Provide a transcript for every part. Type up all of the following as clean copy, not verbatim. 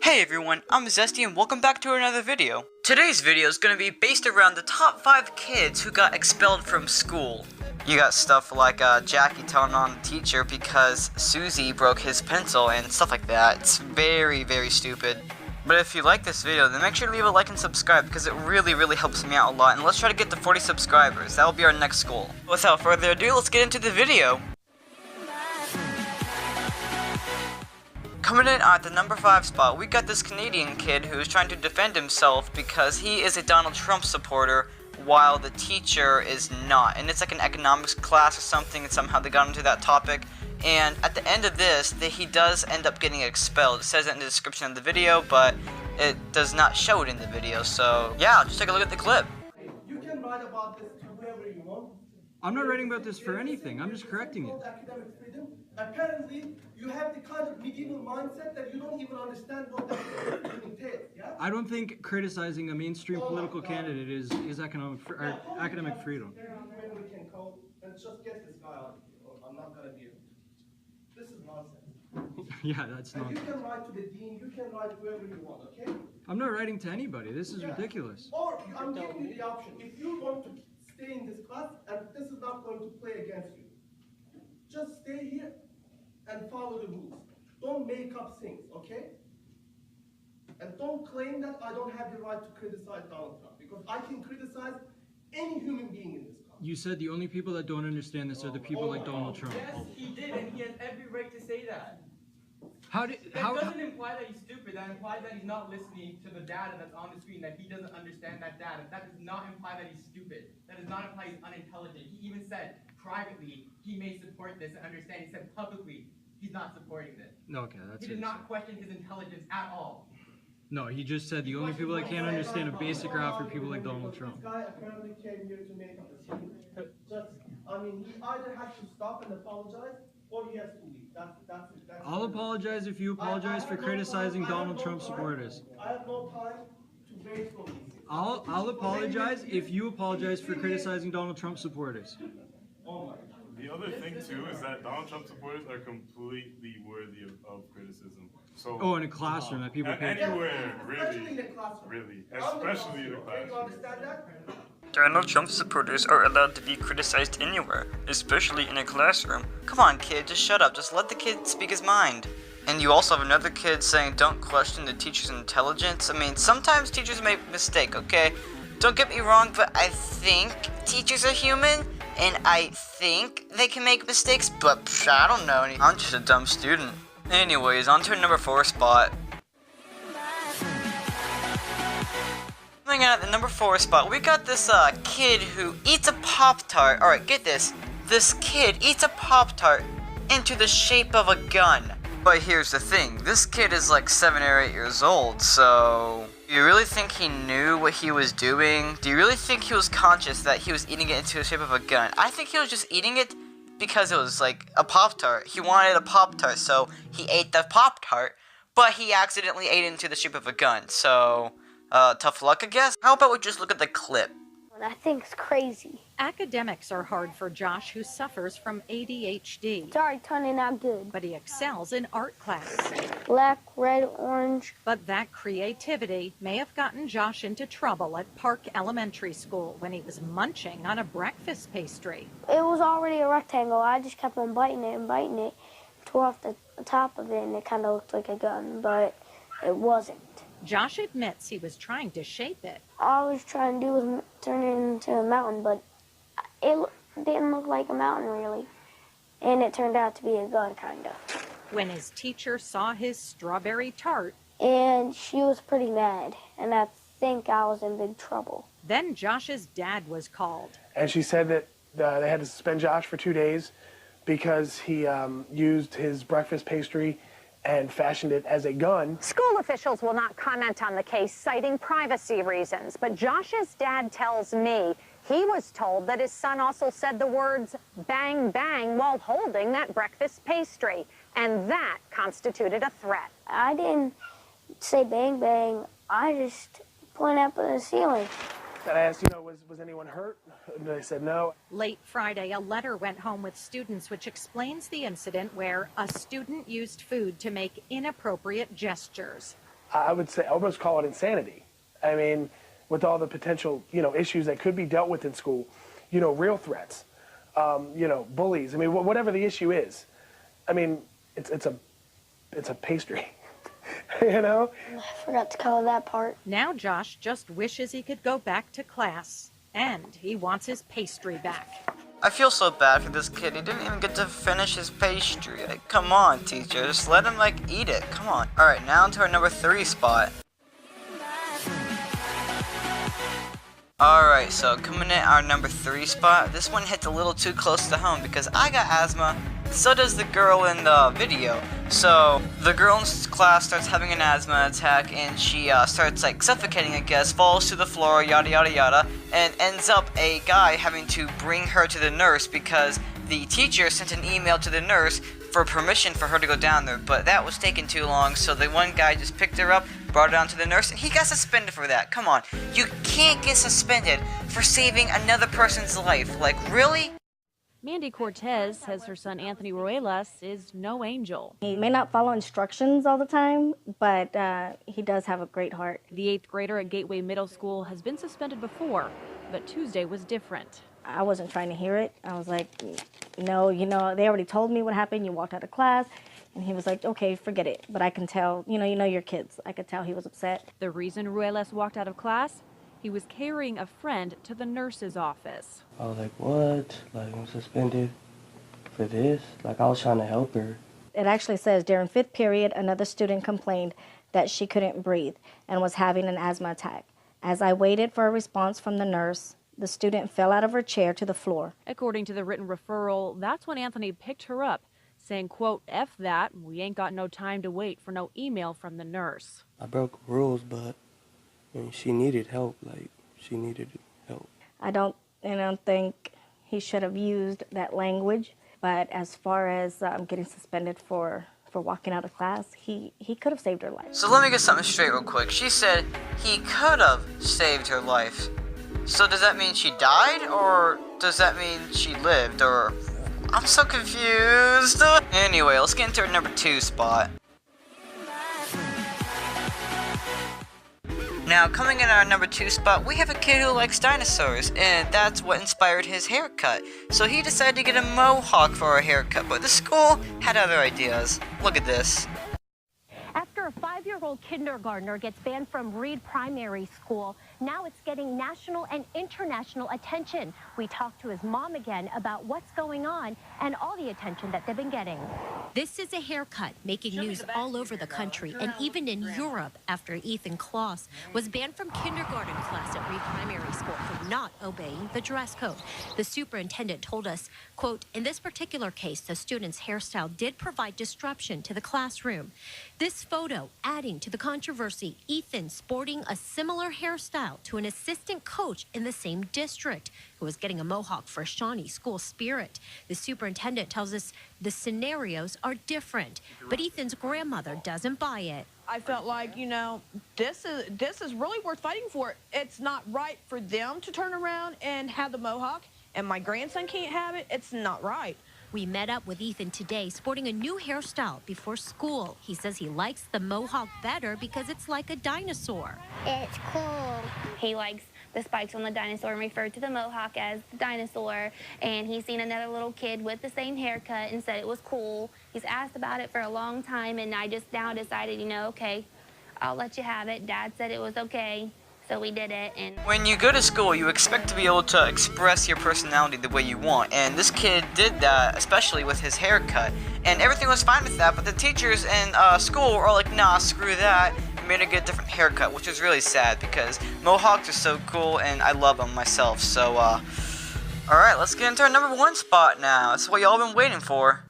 Hey everyone, I'm Zesty and welcome back to another video. Today's video is going to be based around the top 5 kids who got expelled from school. You got stuff like Jackie telling on the teacher because Susie broke his pencil and stuff like that. It's very, very stupid. But if you like this video, then make sure to leave a like and subscribe because it really helps me out a lot. And let's try to get to 40 subscribers. That will be our next goal. Without further ado, let's get into the video. Coming in at the number 5 spot, we got this Canadian kid who's trying to defend himself because he is a Donald Trump supporter while the teacher is not. And it's like an economics class or something, and somehow they got into that topic. And at the end of this, he does end up getting expelled. It says it in the description of the video, but it does not show it in the video. So yeah, just take a look at the clip. You can write about this to whoever you want. I'm not writing about this for anything. I'm just correcting it. Academic freedom. Apparently, you have the kind of medieval mindset that you don't even understand what that entails. Yeah? I don't think criticizing a mainstream political candidate is academic freedom. When we can call and just get this guy out of here, or I'm not gonna be able to. This is nonsense. Yeah, that's and nonsense. you can write to the dean. You can write whoever you want. Okay? I'm not writing to anybody. This is ridiculous. Or I'm giving you the option. If you want to stay in this class, and this is not going to play against you, just stay here and follow the rules. Don't make up things, okay? And don't claim that I don't have the right to criticize Donald Trump, because I can criticize any human being in this class. You said the only people that don't understand this are the people like Donald Trump. Yes, he did, and he has every right to say that. That doesn't imply that he's stupid. That implies that he's not listening to the data that's on the screen, that he doesn't understand that data. That does not imply that he's stupid. That does not imply he's unintelligent. He even said privately he may support this and understand. He said publicly he's not supporting this. No, okay, that's He did not question his intelligence at all. No, he just said the only people that can't understand a basic graph are people like Donald Trump. This guy apparently came here to make up a scene. Just, I mean, he either has to stop and apologize, or he has to leave. That's it. I'll apologize if you apologize for criticizing Donald Trump supporters. I have no time to wait for these things. I'll apologize if you apologize for criticizing Donald Trump supporters. Oh my. The other thing too is that Donald Trump supporters are completely worthy of criticism. So in a classroom that people pay. anywhere, Especially in the classroom. really, especially in the Okay, you classroom. understand that? Donald Trump supporters are allowed to be criticized anywhere, especially in a classroom. Come on kid, just shut up, just let the kid speak his mind. And you also have another kid saying don't question the teacher's intelligence. I mean, sometimes teachers make a mistake, okay? Don't get me wrong, but I think teachers are human, and I think they can make mistakes, but I don't know. I'm just a dumb student. Anyways, on to number 4 spot. Coming in at the number 4 spot, we got this kid who eats a Pop-Tart. Alright, get this. This kid eats a Pop-Tart into the shape of a gun. But here's the thing, this kid is like 7 or 8 years old, so do you really think he knew what he was doing? Do you really think he was conscious that he was eating it into the shape of a gun? I think he was just eating it because it was like a Pop-Tart. He wanted a Pop-Tart, so he ate the Pop-Tart, but he accidentally ate it into the shape of a gun, so tough luck, I guess? How about we just look at the clip? That thing's crazy. Academics are hard for Josh, who suffers from ADHD. It's already turning out good. But he excels in art class. Black, red, orange. But that creativity may have gotten Josh into trouble at Park Elementary School when he was munching on a breakfast pastry. It was already a rectangle. I just kept on biting it and biting it. Tore off the top of it, and it kind of looked like a gun, but it wasn't. Josh admits he was trying to shape it. All I was trying to do was turn it into a mountain, but it didn't look like a mountain, really. And it turned out to be a gun, kind of. When his teacher saw his strawberry tart, And she was pretty mad, and I think I was in big trouble. then Josh's dad was called. And she said that they had to suspend Josh for 2 days because he used his breakfast pastry and fashioned it as a gun. School officials will not comment on the case, citing privacy reasons. But Josh's dad tells me he was told that his son also said the words bang, bang while holding that breakfast pastry. And that constituted a threat. I didn't say bang, bang. I just pointed up at the ceiling. And I asked, was anyone hurt? And they said no. Late Friday, a letter went home with students which explains the incident where a student used food to make inappropriate gestures. I would say, almost call it insanity. I mean, with all the potential, issues that could be dealt with in school, real threats, bullies. I mean, whatever the issue is. I mean, it's a pastry, I forgot to color that part. Now Josh just wishes he could go back to class, and he wants his pastry back. I feel so bad for this kid. He didn't even get to finish his pastry. Like, come on, teacher. Just let him, eat it. Come on. Alright, now to our number 3 spot. Alright, so coming in our number 3 spot, this one hits a little too close to home because I got asthma, so does the girl in the video. So, the girl in class starts having an asthma attack and she starts suffocating, I guess, falls to the floor, yada yada yada, and ends up a guy having to bring her to the nurse because the teacher sent an email to the nurse for permission for her to go down there, but that was taking too long, so the one guy just picked her up, brought her down to the nurse, and he got suspended for that. Come on, you can't get suspended for saving another person's life. Really? Mandy Cortez says her son Anthony Ruelas is no angel. He may not follow instructions all the time, but he does have a great heart. The 8th grader at Gateway Middle School has been suspended before, but Tuesday was different. I wasn't trying to hear it. I was like, no, they already told me what happened. You walked out of class. And he was like, okay, forget it. But I can tell, you know your kids. I could tell he was upset. The reason Ruelas walked out of class? He was carrying a friend to the nurse's office. I was like, what? I'm suspended for this? I was trying to help her. It actually says during 5th period, another student complained that she couldn't breathe and was having an asthma attack. As I waited for a response from the nurse, the student fell out of her chair to the floor. According to the written referral, that's when Anthony picked her up, saying, quote, F that, we ain't got no time to wait for no email from the nurse. I broke rules, but she needed help. She needed help. I don't think he should have used that language, but as far as getting suspended for walking out of class, he could have saved her life. So let me get something straight real quick. She said he could have saved her life. So does that mean she died, or does that mean she lived, or... I'm so confused. Anyway, let's get into our number 2 spot. Now, coming in our number 2 spot, we have a kid who likes dinosaurs, and that's what inspired his haircut. So he decided to get a mohawk for a haircut, but the school had other ideas. Look at this. After a 5-year-old kindergartner gets banned from Reed Primary School, now it's getting national and international attention. We talked to his mom again about what's going on and all the attention that they've been getting. This is a haircut making news all over the country and even in Europe after Ethan Kloss was banned from kindergarten class at Reed Primary School for not obeying the dress code. The superintendent told us, quote, in this particular case, the student's hairstyle did provide disruption to the classroom. This photo adding to the controversy, Ethan sporting a similar hairstyle to an assistant coach in the same district who was getting a mohawk for Shawnee school spirit. The superintendent tells us the scenarios are different, but Ethan's grandmother doesn't buy it. I felt like, this is really worth fighting for. It's not right for them to turn around and have the mohawk, and my grandson can't have it. It's not right. We met up with Ethan today, sporting a new hairstyle before school. He says he likes the mohawk better because it's like a dinosaur. It's cool. He likes the spikes on the dinosaur and referred to the mohawk as the dinosaur. And he's seen another little kid with the same haircut and said it was cool. He's asked about it for a long time, and I just now decided, okay, I'll let you have it. Dad said it was okay. So we did it. And when you go to school, you expect to be able to express your personality the way you want, and this kid did that, especially with his haircut, and everything was fine with that, but the teachers in school were all like, nah, screw that, and made her get a different haircut, which is really sad because mohawks are so cool and I love them myself. So alright, let's get into our number 1 spot now. That's what y'all been waiting for.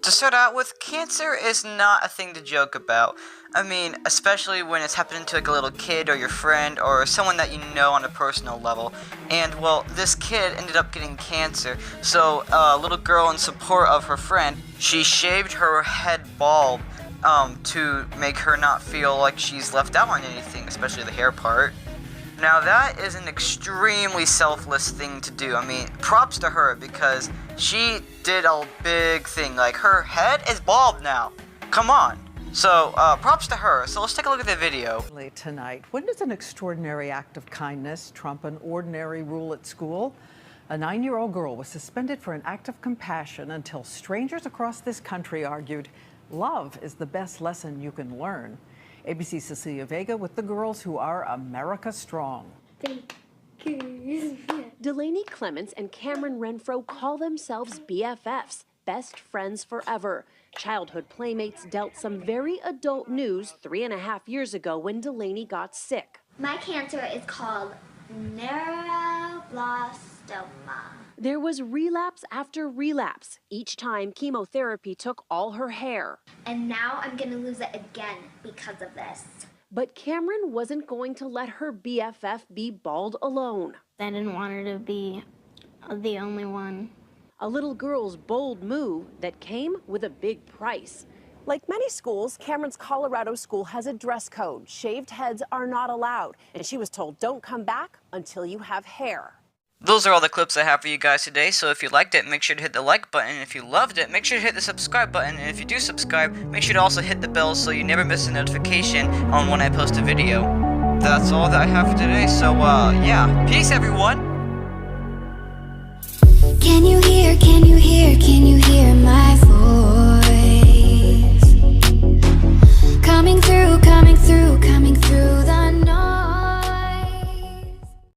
To start out with, cancer is not a thing to joke about. I mean, especially when it's happening to a little kid or your friend or someone that you know on a personal level. And, well, this kid ended up getting cancer. So, a little girl in support of her friend, she shaved her head bald to make her not feel like she's left out on anything, especially the hair part. Now that is an extremely selfless thing to do. I mean, props to her because she did a big thing. Like, her head is bald now. Come on. So, props to her. So let's take a look at the video. Tonight, when does an extraordinary act of kindness trump an ordinary rule at school? A 9-year-old girl was suspended for an act of compassion until strangers across this country argued love is the best lesson you can learn. ABC's Cecilia Vega with the girls who are America Strong. Thank you. Delaney Clements and Cameron Renfro call themselves BFFs, best friends forever. Childhood playmates dealt some very adult news 3.5 years ago when Delaney got sick. My cancer is called neuroblastoma. There was relapse after relapse. Each time chemotherapy took all her hair. And now I'm gonna lose it again because of this. But Cameron wasn't going to let her BFF be bald alone. I didn't want her to be the only one. A little girl's bold move that came with a big price. Like many schools, Cameron's Colorado school has a dress code. Shaved heads are not allowed. And she was told, don't come back until you have hair. Those are all the clips I have for you guys today, so if you liked it, make sure to hit the like button. If you loved it, make sure to hit the subscribe button. And if you do subscribe, make sure to also hit the bell so you never miss a notification on when I post a video. That's all that I have for today, so yeah, peace everyone! Can you hear, can you hear, can you